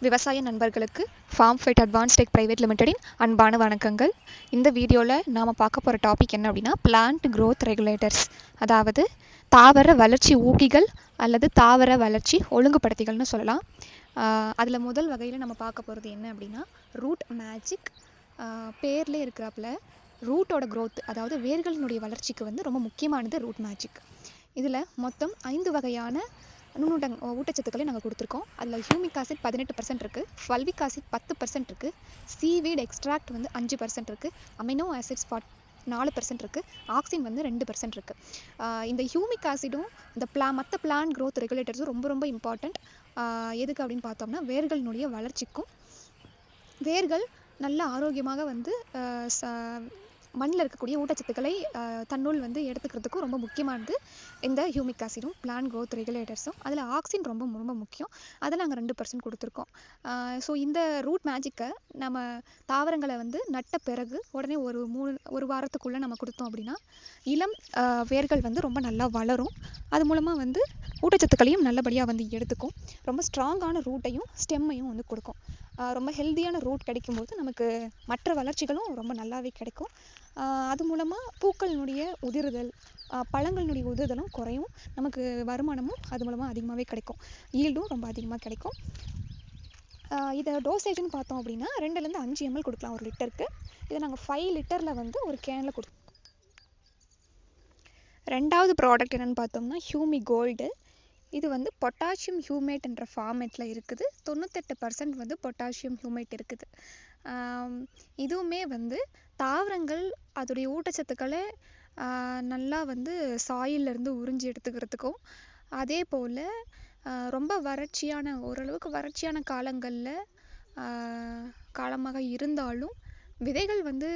விவசாய நண்பர்களுக்கு farm fight advance tech private லிமிடெடின் அன்பான வணக்கங்கள். இந்த வீடியோவில் நாம் பார்க்க போகிற டாபிக் என்ன அப்படின்னா பிளான்ட் growth ரெகுலேட்டர்ஸ், அதாவது தாவர வளர்ச்சி ஊக்கிகள் அல்லது தாவர வளர்ச்சி ஒழுங்குபடுத்திகள்னு சொல்லலாம். அதில் முதல் வகையில் நம்ம பார்க்க போகிறது என்ன அப்படின்னா ரூட் மேஜிக். பேர்லேயே இருக்கிறாப்புல ரூட்டோட growth, அதாவது வேர்களினுடைய வளர்ச்சிக்கு வந்து ரொம்ப முக்கியமானது ரூட் மேஜிக். இதில் மொத்தம் 5 வகையான ஊட்டச்சத்துக்களை நாங்கள் கொடுத்துருக்கோம். அதில் ஹியூமிக் ஆசிட் 18% இருக்குது, ஃபல்விக் ஆசிட் 10% இருக்குது, சீவீட் எக்ஸ்ட்ராக்ட் வந்து 5% இருக்குது, அமினோ ஆசிட்ஸ் 4% இருக்குது, ஆக்சின் வந்து 2% இருக்குது. இந்த ஹியூமிக் ஆசிடும் இந்த மற்ற பிளான்ட் growth ரெகுலேட்டர்ஸும் ரொம்ப ரொம்ப இம்பார்ட்டண்ட். எதுக்கு அப்படின்னு பார்த்தோம்னா வேர்களினுடைய வளர்ச்சிக்கும், வேர்கள் நல்ல ஆரோக்கியமாக வந்து மண்ணில் இருக்கக்கூடிய ஊட்டச்சத்துக்களை தன்னுள் வந்து எடுத்துக்கிறதுக்கும் ரொம்ப முக்கியமானது இந்த ஹியூமிக் ஆசிடும் பிளான்ட் growth ரெகுலேட்டர்ஸும். அதில் ஆக்சின் ரொம்ப ரொம்ப முக்கியம், அதில் நாங்கள் 2% கொடுத்துருக்கோம். ஸோ இந்த ரூட் மேஜிக்கை நம்ம தாவரங்களை வந்து நட்ட பிறகு உடனே ஒரு வாரத்துக்குள்ளே நம்ம கொடுத்தோம் அப்படின்னா இளம் வேர்கள் வந்து ரொம்ப நல்லா வளரும். அது மூலமாக வந்து ஊட்டச்சத்துக்களையும் நல்லபடியாக வந்து எடுத்துக்கும். ரொம்ப ஸ்ட்ராங்கான ரூட்டையும் ஸ்டெம்மையும் வந்து கொடுக்கும். ரொம்ப ஹெல்த்தியான ரூட் கிடைக்கும்போது நமக்கு மற்ற வளர்ச்சிகளும் ரொம்ப நல்லாவே கிடைக்கும். அது மூலமாக பூக்களினுடைய உதிர்தல், பழங்களினுடைய உதிர்தலும் குறையும். நமக்கு வருமானமும் அது மூலமாக அதிகமாகவே கிடைக்கும், ஈல்டும் ரொம்ப அதிகமாக கிடைக்கும். இதை டோசேஜ்னு பார்த்தோம் அப்படின்னா 2லேருந்து 5 ml கொடுக்கலாம் ஒரு லிட்டருக்கு. இதை நாங்கள் 5 லிட்டரில் வந்து ஒரு கேனில் கொடுப்போம். ரெண்டாவது ப்ராடக்ட் என்னென்னு பார்த்தோம்னா ஹியூமி கோல்டு. இது வந்து பொட்டாசியம் ஹியூமேட் என்ற ஃபார்மேட்டில் இருக்குது. 98% வந்து பொட்டாசியம் ஹியூமேட் இருக்குது. இதுவுமே வந்து தாவரங்கள் அதோடைய ஊட்டச்சத்துக்களை நல்லா வந்து சாயிலிருந்து உறிஞ்சி எடுத்துக்கிறதுக்கும், அதே போல் ரொம்ப ஓரளவுக்கு வறட்சியான காலமாக இருந்தாலும் விதைகள் வந்து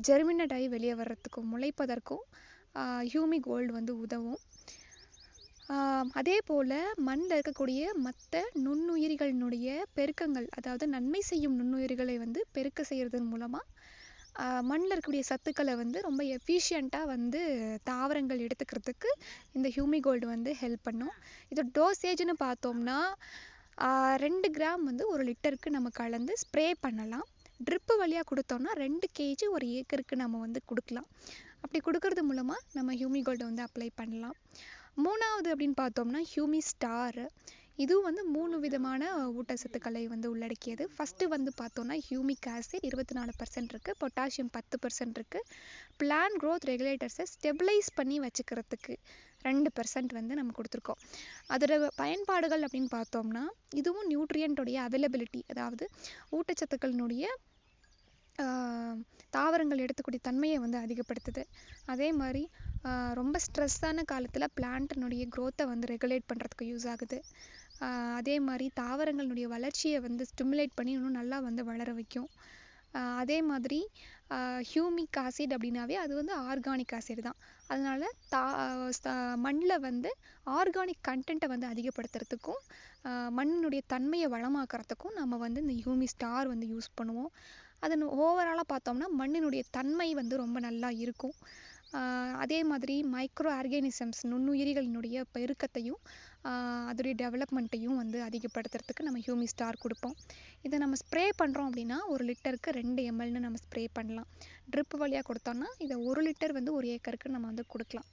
ஜெர்மினேட் ஆகி வெளியே வர்றதுக்கும் முளைப்பதற்கும் ஹியூமி கோல்டு வந்து உதவும். அதே போல் மண்ணில் இருக்கக்கூடிய மற்ற நுண்ணுயிரிகளினுடைய பெருக்கங்கள், அதாவது நன்மை செய்யும் நுண்ணுயிரிகளை வந்து பெருக்க செய்கிறதன் மூலமாக மண்ணில் இருக்கக்கூடிய சத்துக்களை வந்து ரொம்ப எஃபிஷியண்ட்டாக வந்து தாவரங்கள் எடுத்துக்கிறதுக்கு இந்த ஹியூமி கோல்டு வந்து ஹெல்ப் பண்ணும். இது டோசேஜ்னு பார்த்தோம்னா 2 கிராம் வந்து ஒரு லிட்டருக்கு நம்ம கலந்து ஸ்ப்ரே பண்ணலாம். ட்ரிப்பு வழியாக கொடுத்தோம்னா 2 kg ஒரு ஏக்கருக்கு நம்ம வந்து கொடுக்கலாம். அப்படி கொடுக்கறது மூலமாக நம்ம ஹியூமி கோல்டை வந்து அப்ளை பண்ணலாம். மூணாவது அப்படின்னு பார்த்தோம்னா ஹியூமி ஸ்டார். இதுவும் வந்து 3 விதமான ஊட்டச்சத்துக்களை வந்து உள்ளடக்கியது. ஃபஸ்ட்டு வந்து பார்த்தோம்னா ஹியூமிக் ஆசிட் 24% இருக்குது, பொட்டாசியம் 10% இருக்குது, பிளான்ட் growth ரெகுலேட்டர்ஸை ஸ்டெபிளைஸ் பண்ணி வச்சுக்கிறதுக்கு 2% வந்து நம்ம கொடுத்துருக்கோம். அதோட பயன்பாடுகள் அப்படின்னு பார்த்தோம்னா இதுவும் நியூட்ரியன்ட்டோடைய அவைலபிலிட்டி, அதாவது ஊட்டச்சத்துக்களினுடைய தாவரங்கள் எடுத்துக்கூடிய தன்மையை வந்து அதிகப்படுத்துது. அதே மாதிரி ரொம்ப ஸ்ட்ரெஸ்ஸான காலத்தில் பிளான்ட்டினுடைய growth-ஐ வந்து ரெகுலேட் பண்ணுறதுக்கு யூஸ் ஆகுது. அதே மாதிரி தாவரங்களுடைய வளர்ச்சியை வந்து ஸ்டிமுலேட் பண்ணி இன்னும் நல்லா வந்து வளர வைக்கும். அதே மாதிரி ஹியூமிக் ஆசிட் அப்படின்னாவே அது வந்து ஆர்கானிக் ஆசிட் தான். அதனால மண்ணில் வந்து ஆர்கானிக் கண்டென்ட்டை வந்து அதிகப்படுத்துறதுக்கும் மண்ணினுடைய தன்மையை வளமாக்குறதுக்கும் நம்ம வந்து இந்த ஹியூமி ஸ்டார் வந்து யூஸ் பண்ணுவோம். அது ஓவராலாக பார்த்தோம்னா மண்ணினுடைய தன்மை வந்து ரொம்ப நல்லா இருக்கும். அதே மாதிரி மைக்ரோ ஆர்கானிசம்ஸ் நுண்ணுயிரிகளினுடைய பெருக்கத்தையும் அதோடைய டெவலப்மெண்ட்டையும் வந்து அதிகப்படுத்துறதுக்கு நம்ம ஹியூமி ஸ்டார் கொடுப்போம். இதை நம்ம ஸ்ப்ரே பண்ணுறோம் அப்படின்னா ஒரு லிட்டருக்கு 2 mlன்னு நம்ம ஸ்ப்ரே பண்ணலாம். ட்ரிப் வழியாக கொடுத்தோம்னா இதை 1 லிட்டர் வந்து ஒரு ஏக்கருக்கு நம்ம வந்து கொடுக்கலாம்.